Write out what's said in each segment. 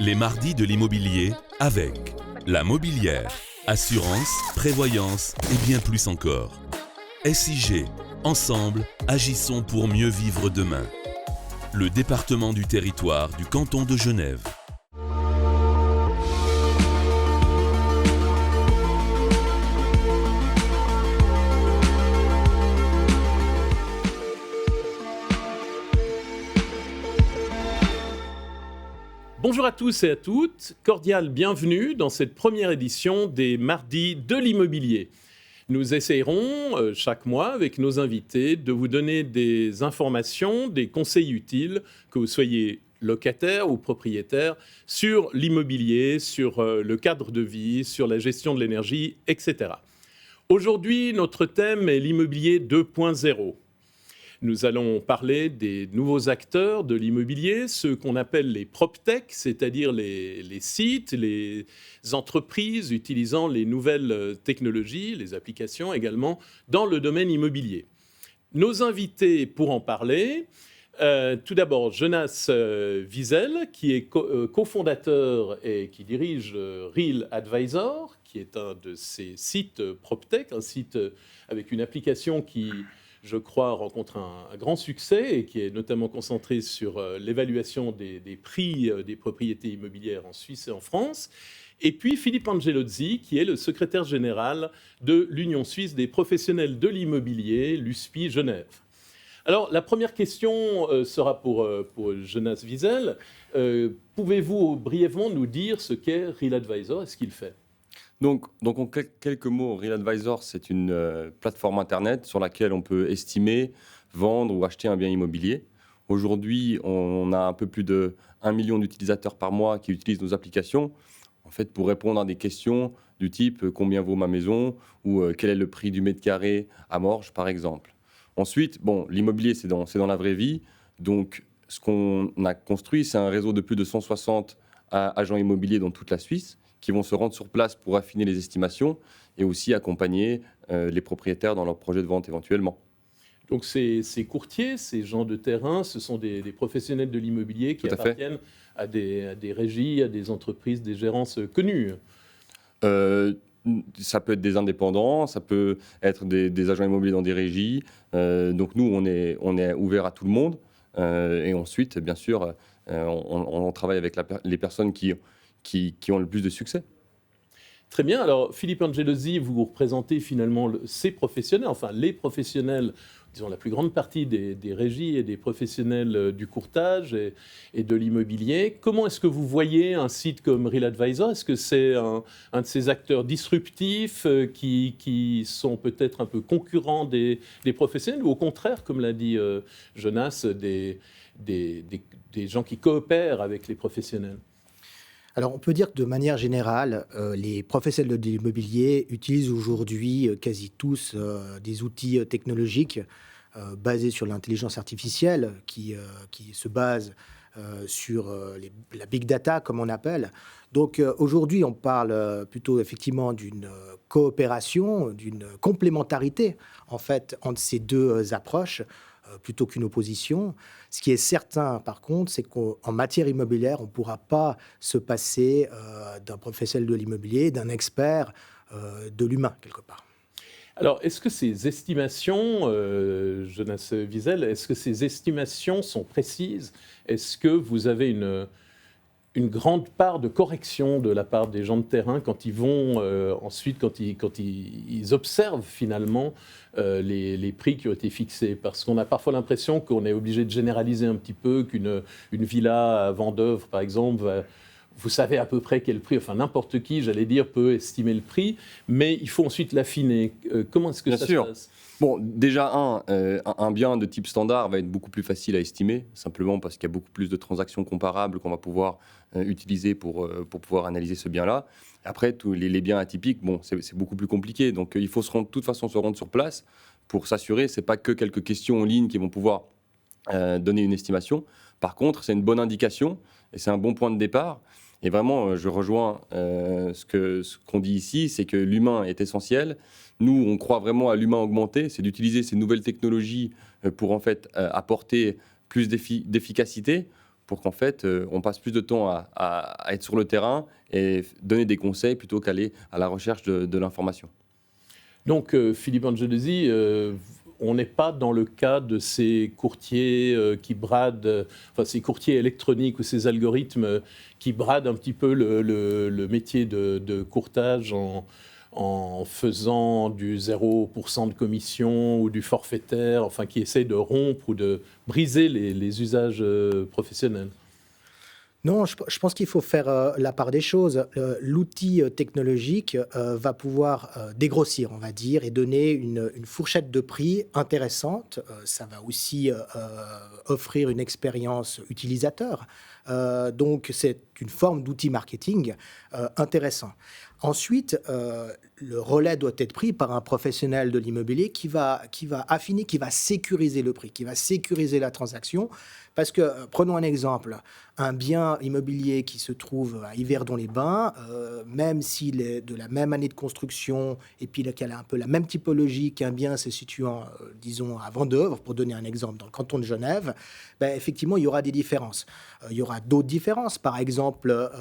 Les mardis de l'immobilier avec la Mobilière, assurance, prévoyance et bien plus encore. SIG, ensemble, agissons pour mieux vivre demain. Le département du territoire du canton de Genève. Bonjour à tous et à toutes, cordial bienvenue dans cette première édition des Mardis de l'immobilier. Nous essayerons chaque mois avec nos invités de vous donner des informations, des conseils utiles, que vous soyez locataire ou propriétaire, sur l'immobilier, sur le cadre de vie, sur la gestion de l'énergie, etc. Aujourd'hui, notre thème est l'immobilier 2.0. Nous allons parler des nouveaux acteurs de l'immobilier, ceux qu'on appelle les PropTech, c'est-à-dire les sites, les entreprises utilisant les nouvelles technologies, les applications également, dans le domaine immobilier. Nos invités pour en parler, tout d'abord Jonas Wiesel, qui est cofondateur et qui dirige Real Advisor, qui est un de ces sites PropTech, un site avec une application qui, je crois, rencontre un grand succès et qui est notamment concentré sur l'évaluation des prix des propriétés immobilières en Suisse et en France. Et puis Philippe Angelozzi, qui est le secrétaire général de l'Union suisse des professionnels de l'immobilier, l'USPI Genève. Alors, la première question sera pour Jonas Wiesel. Pouvez-vous brièvement nous dire ce qu'est Real Advisor et ce qu'il fait ? Donc en quelques mots, Real Advisor, c'est une plateforme Internet sur laquelle on peut estimer, vendre ou acheter un bien immobilier. Aujourd'hui, on a un peu plus de 1 million d'utilisateurs par mois qui utilisent nos applications, en fait, pour répondre à des questions du type « Combien vaut ma maison ?» ou « Quel est le prix du mètre carré à Morges ?» par exemple. Ensuite, l'immobilier, c'est dans la vraie vie. Donc, ce qu'on a construit, c'est un réseau de plus de 160 agents immobiliers dans toute la Suisse, qui vont se rendre sur place pour affiner les estimations et aussi accompagner les propriétaires dans leurs projets de vente éventuellement. Donc ces courtiers, ces gens de terrain, ce sont des professionnels de l'immobilier qui appartiennent à des régies, à des entreprises, des gérances connues. Ça peut être des indépendants, ça peut être des agents immobiliers dans des régies. Donc nous, on est ouvert à tout le monde. Et ensuite, bien sûr, on travaille avec les personnes qui ont le plus de succès. Très bien. Alors, Philippe Angelozzi, vous représentez finalement ces professionnels, enfin les professionnels, disons la plus grande partie des régies et des professionnels du courtage et de l'immobilier. Comment est-ce que vous voyez un site comme Real Advisor ? Est-ce que c'est un de ces acteurs disruptifs qui sont peut-être un peu concurrents des professionnels ou au contraire, comme l'a dit Jonas, des gens qui coopèrent avec les professionnels ? Alors, on peut dire que de manière générale, les professionnels de l'immobilier utilisent aujourd'hui quasi tous des outils technologiques basés sur l'intelligence artificielle qui se basent sur la big data, comme on appelle. Donc, aujourd'hui, on parle plutôt effectivement d'une coopération, d'une complémentarité, en fait, entre ces deux approches, plutôt qu'une opposition. Ce qui est certain, par contre, c'est qu'en matière immobilière, on ne pourra pas se passer d'un professionnel de l'immobilier, d'un expert de l'humain, quelque part. Alors, est-ce que ces estimations, Jonas Wiesel, est-ce que ces estimations sont précises ? Est-ce que vous avez une grande part de correction de la part des gens de terrain quand ils vont ensuite, quand ils observent finalement les prix qui ont été fixés? Parce qu'on a parfois l'impression qu'on est obligé de généraliser un petit peu, qu'une villa à Vendeuvre, par exemple, vous savez à peu près quel prix, enfin n'importe qui, j'allais dire, peut estimer le prix, mais il faut ensuite l'affiner. Comment est-ce que ça se passe ? Bon, déjà, un bien de type standard va être beaucoup plus facile à estimer, simplement parce qu'il y a beaucoup plus de transactions comparables qu'on va pouvoir utiliser pour pouvoir analyser ce bien-là. Après, tous les biens atypiques, c'est beaucoup plus compliqué. Donc, il faut de toute façon se rendre sur place pour s'assurer. Ce n'est pas que quelques questions en ligne qui vont pouvoir donner une estimation. Par contre, c'est une bonne indication et c'est un bon point de départ. Et vraiment, je rejoins ce qu'on dit ici, c'est que l'humain est essentiel. Nous, on croit vraiment à l'humain augmenté, c'est d'utiliser ces nouvelles technologies pour en fait apporter plus d'efficacité, pour qu'en fait, on passe plus de temps à être sur le terrain et donner des conseils plutôt qu'aller à la recherche de l'information. Donc, Philippe Angeluzzi, on n'est pas dans le cas de ces courtiers qui bradent, enfin ces courtiers électroniques ou ces algorithmes qui bradent un petit peu le métier de courtage en faisant du 0% de commission ou du forfaitaire, enfin qui essayent de rompre ou de briser les usages professionnels. Non, je pense qu'il faut faire la part des choses. L'outil technologique va pouvoir dégrossir, on va dire, et donner une fourchette de prix intéressante. Ça va aussi offrir une expérience utilisateur. Donc, c'est une forme d'outil marketing intéressant. Ensuite, le relais doit être pris par un professionnel de l'immobilier qui va affiner, qui va sécuriser le prix, qui va sécuriser la transaction. Parce que, prenons un exemple, un bien immobilier qui se trouve à Yverdon-les-Bains, même s'il est de la même année de construction et puis qu'il a un peu la même typologie qu'un bien se situant, disons, à Vendeuvre, pour donner un exemple, dans le canton de Genève, ben, effectivement, il y aura des différences. Il y aura d'autres différences. Par exemple,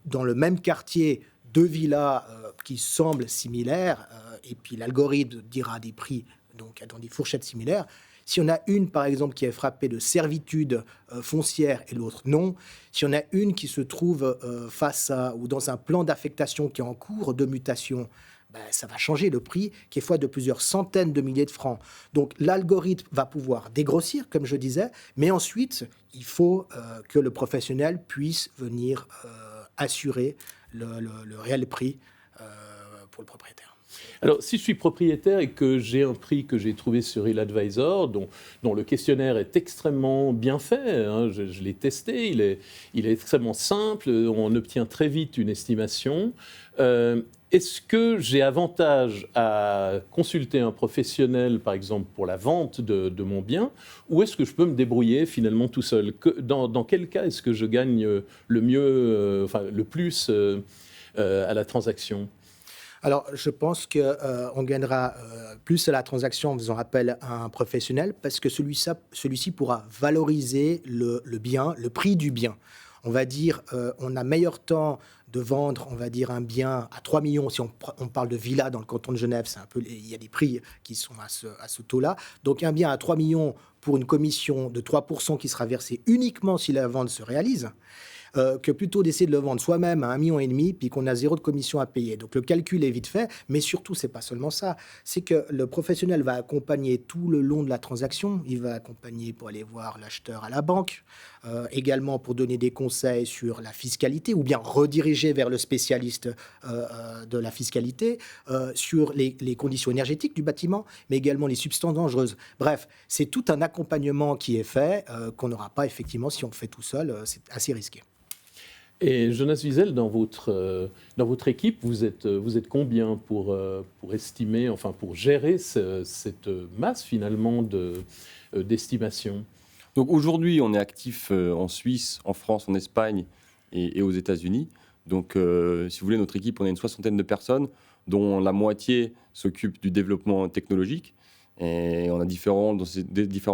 dans le même quartier, deux villas qui semblent similaires, et puis l'algorithme dira des prix donc dans des fourchettes similaires. Si on a une, par exemple, qui est frappée de servitude foncière et l'autre non, si on a une qui se trouve face à ou dans un plan d'affectation qui est en cours de mutation, ben, ça va changer le prix, qui est fois de plusieurs centaines de milliers de francs. Donc l'algorithme va pouvoir dégrossir, comme je disais, mais ensuite, il faut que le professionnel puisse venir assurer le réel prix pour le propriétaire. Alors, si je suis propriétaire et que j'ai un prix que j'ai trouvé sur RealAdvisor, dont le questionnaire est extrêmement bien fait, hein, je l'ai testé, il est extrêmement simple, on obtient très vite une estimation. Est-ce que j'ai avantage à consulter un professionnel, par exemple, pour la vente de mon bien, ou est-ce que je peux me débrouiller finalement tout seul ? Dans quel cas est-ce que je gagne le mieux, le plus à la transaction ? Alors, je pense qu'on gagnera plus à la transaction en faisant appel à un professionnel parce que celui-ci pourra valoriser le bien, le prix du bien. On va dire, on a meilleur temps de vendre, on va dire, un bien à 3 millions. Si on parle de villa dans le canton de Genève, c'est un peu, il y a des prix qui sont à ce taux-là. Donc, un bien à 3 millions pour une commission de 3% qui sera versée uniquement si la vente se réalise, que plutôt d'essayer de le vendre soi-même à 1,5 million, puis qu'on a 0 de commission à payer. Donc le calcul est vite fait, mais surtout, c'est pas seulement ça. C'est que le professionnel va accompagner tout le long de la transaction. Il va accompagner pour aller voir l'acheteur à la banque, également pour donner des conseils sur la fiscalité, ou bien rediriger vers le spécialiste de la fiscalité, sur les conditions énergétiques du bâtiment, mais également les substances dangereuses. Bref, c'est tout un accompagnement qui est fait, qu'on n'aura pas effectivement si on le fait tout seul. C'est assez risqué. Et Jonas Wiesel, dans votre équipe, vous êtes combien pour estimer, enfin pour gérer cette masse finalement d'estimation ? Donc aujourd'hui, on est actif en Suisse, en France, en Espagne et aux États-Unis. Donc si vous voulez, notre équipe, on a une 60aine de personnes, dont la moitié s'occupe du développement technologique. Et on a différents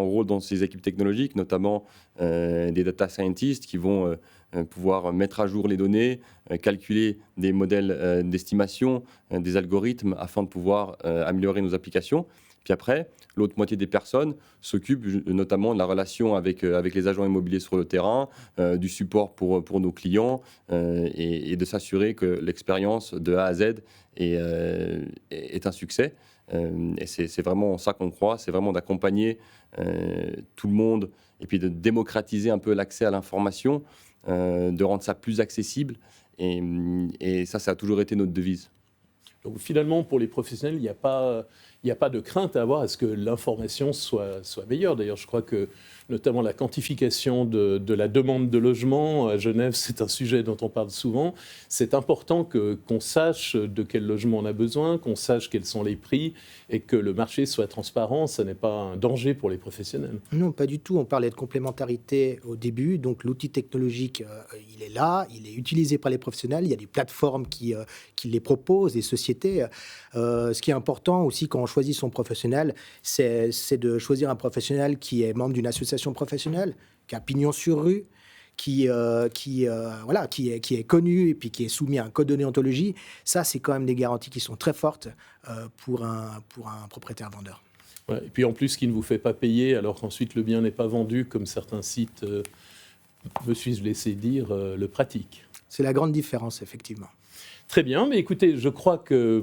rôles dans ces équipes technologiques, notamment des data scientists qui vont pouvoir mettre à jour les données, calculer des modèles d'estimation, des algorithmes afin de pouvoir améliorer nos applications. Puis après, l'autre moitié des personnes s'occupent notamment de la relation avec les agents immobiliers sur le terrain, du support pour nos clients et de s'assurer que l'expérience de A à Z est un succès. Et c'est vraiment ça qu'on croit, c'est vraiment d'accompagner tout le monde et puis de démocratiser un peu l'accès à l'information, de rendre ça plus accessible. Et ça a toujours été notre devise. Donc finalement, pour les professionnels, il n'y a pas de crainte à avoir à ce que l'information soit meilleure. D'ailleurs, je crois que notamment la quantification de la demande de logement à Genève, c'est un sujet dont on parle souvent. C'est important qu'on sache de quel logement on a besoin, qu'on sache quels sont les prix et que le marché soit transparent. Ça n'est pas un danger pour les professionnels. Non, pas du tout. On parlait de complémentarité au début. Donc l'outil technologique, il est là, il est utilisé par les professionnels. Il y a des plateformes qui les proposent, des sociétés. Ce qui est important aussi quand on choisit son professionnel, c'est de choisir un professionnel qui est membre d'une association professionnelle, qui a pignon sur rue, voilà, qui est connu et puis qui est soumis à un code de déontologie, ça, c'est quand même des garanties qui sont très fortes pour un propriétaire-vendeur. Ouais, et puis en plus, qui ne vous fait pas payer alors qu'ensuite le bien n'est pas vendu, comme certains sites, me suis-je laissé dire, le pratiquent. C'est la grande différence, effectivement. Très bien, mais écoutez, je crois que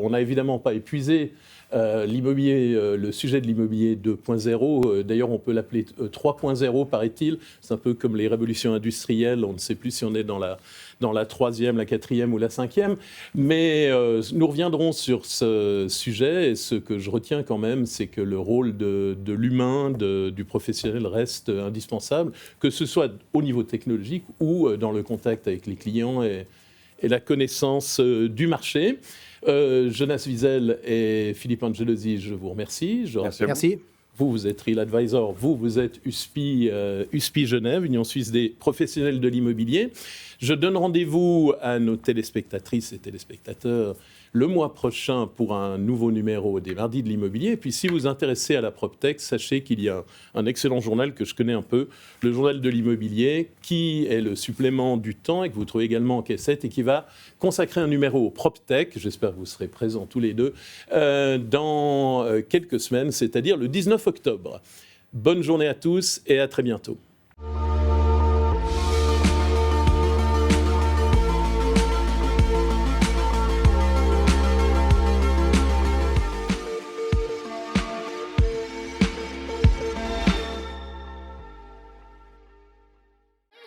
on n'a évidemment pas épuisé l'immobilier, le sujet de l'immobilier 2.0. D'ailleurs, on peut l'appeler 3.0, paraît-il. C'est un peu comme les révolutions industrielles. On ne sait plus si on est dans la 3e, la 4e ou la 5e. Mais nous reviendrons sur ce sujet. Et ce que je retiens quand même, c'est que le rôle de l'humain, du professionnel reste indispensable, que ce soit au niveau technologique ou dans le contact avec les clients et la connaissance du marché. Jonas Wiesel et Philippe Angelosi, je vous remercie. Merci. Vous êtes Real Advisor, vous êtes USPI Genève, Union Suisse des professionnels de l'immobilier. Je donne rendez-vous à nos téléspectatrices et téléspectateurs le mois prochain pour un nouveau numéro des Mardis de l'immobilier. Et puis si vous vous intéressez à la PropTech, sachez qu'il y a un excellent journal que je connais un peu, le journal de l'immobilier, qui est le supplément du Temps et que vous trouvez également en cassette et qui va consacrer un numéro au PropTech. J'espère que vous serez présents tous les deux dans quelques semaines, c'est-à-dire le 19 octobre. Bonne journée à tous et à très bientôt.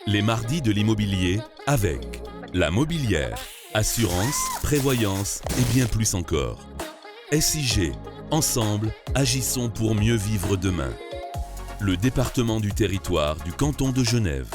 Les Mardis de l'immobilier avec la Mobilière, assurance, prévoyance et bien plus encore. SIG, ensemble, agissons pour mieux vivre demain. Le département du territoire du canton de Genève.